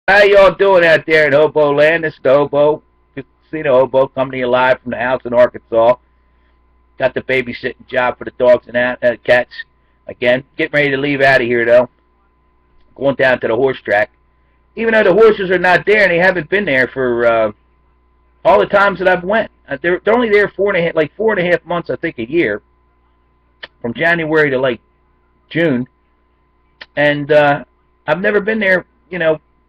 How y'all doing out there in Hobo Land? This is the Hobo Casino Hobo coming to you live from the house in Arkansas. Got the babysitting job for the dogs and cats. Again, getting ready to leave out of here though. Going down to the horse track. Even though the horses are not there and they haven't been there for all the times that I've went. They're only there 4.5 months, I think, a year, from January to like June, and I've never been there.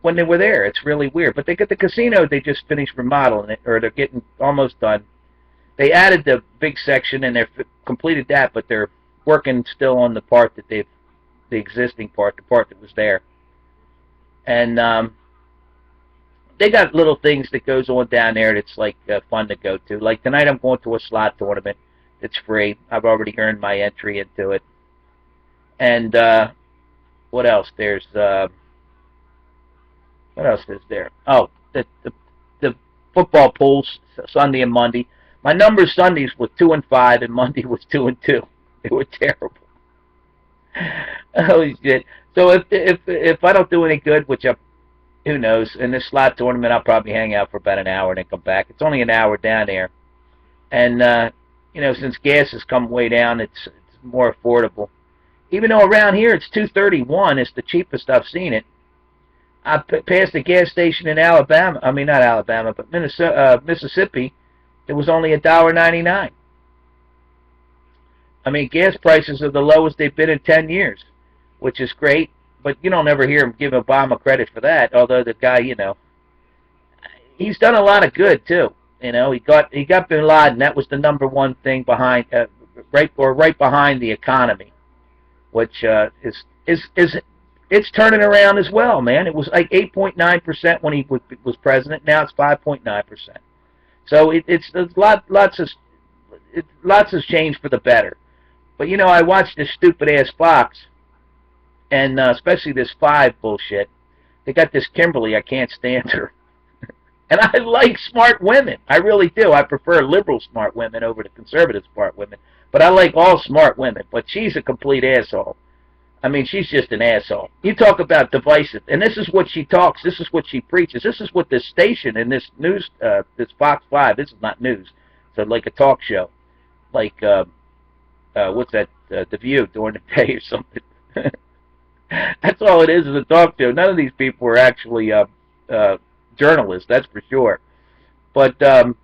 When they were there, it's really weird. But they get the casino. They just finished remodeling it, or they're getting almost done. They added the big section and they've completed that, but they're working still on the part that the existing part, the part that was there. And they got little things that goes on down there that's like fun to go to. Like tonight, I'm going to a slot tournament. It's free. I've already earned my entry into it. And what else? What else is there? Oh, the football pools Sunday and Monday. My numbers Sundays was 2-5, and Monday was 2-2. They were terrible. Holy shit! So if I don't do any good, who knows? In this slot tournament, I'll probably hang out for about an hour and then come back. It's only an hour down there, and since gas has come way down, it's more affordable. Even though around here it's 2.31, it's the cheapest I've seen it. I passed a gas station in Alabama. I mean, not Alabama, but Mississippi. It was only $1.99. I mean, gas prices are the lowest they've been in 10 years, which is great. But you don't ever hear him give Obama credit for that. Although the guy, he's done a lot of good too. He got Bin Laden. That was the number one thing behind, right behind the economy, which is it's turning around as well, man. It was like 8.9% when he was president. Now it's 5.9%. So it's lots has changed for the better. But I watched this stupid ass Fox, and especially this 5 bullshit. They got this Kimberly. I can't stand her. And I like smart women. I really do. I prefer liberal smart women over the conservative smart women. But I like all smart women. But she's a complete asshole. I mean, she's just an asshole. You talk about divisive, and this is what she talks. This is what she preaches. This is what this station and this news, this Fox 5. This is not news. It's like a talk show, like what's that? The View during the day or something. That's all it is a talk show. None of these people are actually journalists. That's for sure. But there's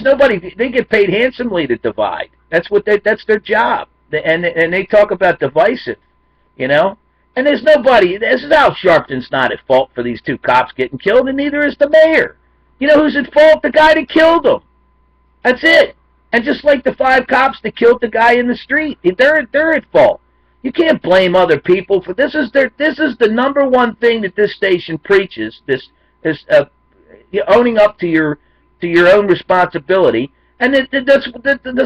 nobody. They get paid handsomely to divide. That's their job. And they talk about divisive, and there's nobody. This is Al Sharpton's not at fault for these 2 cops getting killed, and neither is the mayor. You know who's at fault? The guy that killed them. That's it. And just like the 5 cops that killed the guy in the street, they're at fault. You can't blame other people for this. Is the number one thing that this station preaches. This owning up to your own responsibility. And that's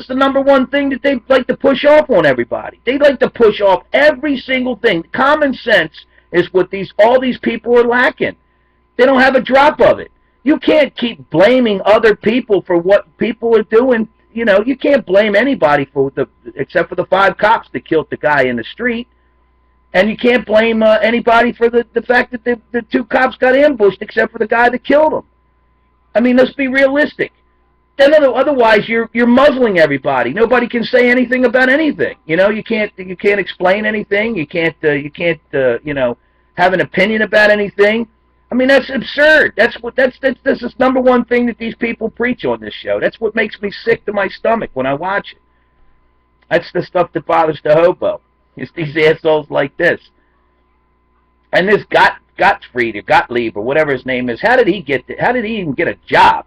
the number one thing that they like to push off on everybody. They like to push off every single thing. Common sense is what all these people are lacking. They don't have a drop of it. You can't keep blaming other people for what people are doing. You can't blame anybody except for the 5 cops that killed the guy in the street. And you can't blame anybody for the fact that the 2 cops got ambushed except for the guy that killed them. I mean, let's be realistic. Then otherwise you're muzzling everybody. Nobody can say anything about anything. You can't explain anything. You can't have an opinion about anything. I mean, that's absurd. This is number one thing that these people preach on this show. That's what makes me sick to my stomach when I watch it. That's the stuff that bothers the hobo. It's these assholes like this. And this Gottfried or Gottlieb or whatever his name is. How did he even get a job?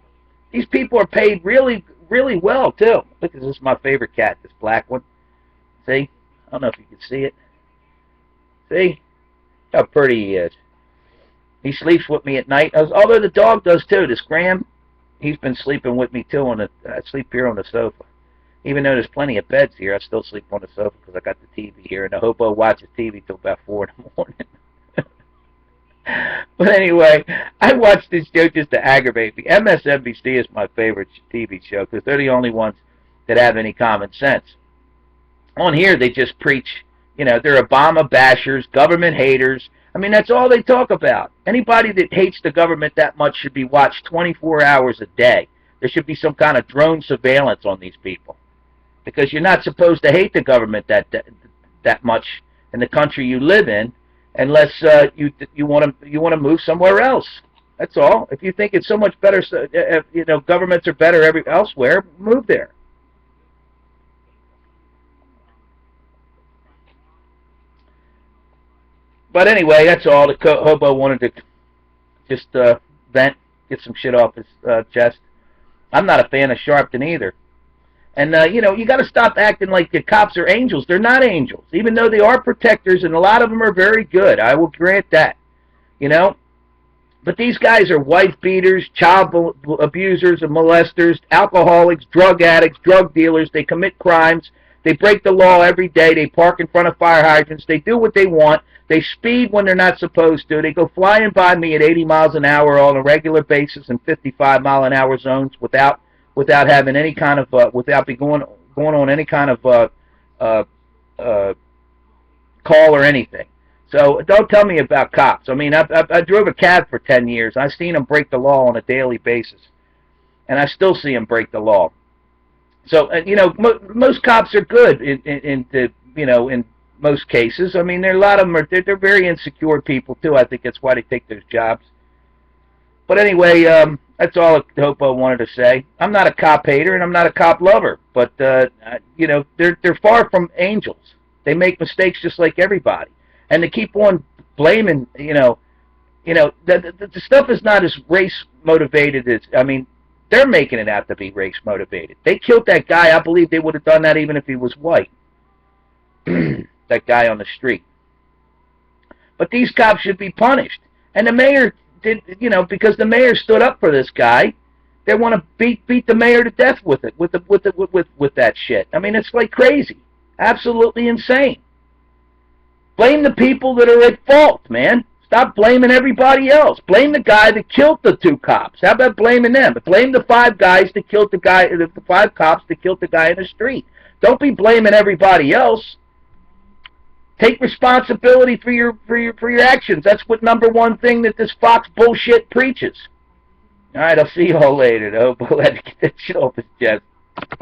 These people are paid really, really well, too. Look, this is my favorite cat, this black one. See? I don't know if you can see it. See? How pretty he is. He sleeps with me at night. Although the dog does, too. This Graham, he's been sleeping with me, too. I sleep here on the sofa. Even though there's plenty of beds here, I still sleep on the sofa because I got the TV here. And the hobo watches TV till about 4 in the morning. But anyway, I watch this show just to aggravate me. MSNBC is my favorite TV show because they're the only ones that have any common sense. On here, they just preach, they're Obama bashers, government haters. I mean, that's all they talk about. Anybody that hates the government that much should be watched 24 hours a day. There should be some kind of drone surveillance on these people, because you're not supposed to hate the government that much in the country you live in, unless you want to move somewhere else. That's all. If you think it's so much better, governments are better elsewhere, move there. But anyway, that's all. The hobo wanted to just vent, get some shit off his chest. I'm not a fan of Sharpton either. And, you got to stop acting like the cops are angels. They're not angels, even though they are protectors, and a lot of them are very good. I will grant that, But these guys are wife beaters, child abusers and molesters, alcoholics, drug addicts, drug dealers. They commit crimes. They break the law every day. They park in front of fire hydrants. They do what they want. They speed when they're not supposed to. They go flying by me at 80 miles an hour on a regular basis in 55-mile-an-hour zones without having any kind of without going on any kind of call or anything. So don't tell me about cops. I mean, I drove a cab for 10 years. I've seen them break the law on a daily basis, and I still see them break the law. So most cops are good in most cases. I mean, there are a lot of them they're very insecure people too. I think that's why they take those jobs. But anyway, that's all I hope I wanted to say. I'm not a cop hater and I'm not a cop lover, but they're far from angels. They make mistakes just like everybody, and they keep on blaming. The stuff is not as race motivated as they're making it out to be race motivated. They killed that guy. I believe they would have done that even if he was white. That guy on the street. But these cops should be punished. And the mayor did, because the mayor stood up for this guy. They want to beat the mayor to death with that shit. I mean, it's like crazy, absolutely insane. Blame the people that are at fault, man. Stop blaming everybody else. Blame the guy that killed the 2 cops. How about blaming them? Blame the 5 guys that killed the guy, the 5 cops that killed the guy in the street. Don't be blaming everybody else. Take responsibility for your actions. That's what #1 thing that this Fox bullshit preaches. All right, I'll see you all later. I hope I'll let get that shit off his chest.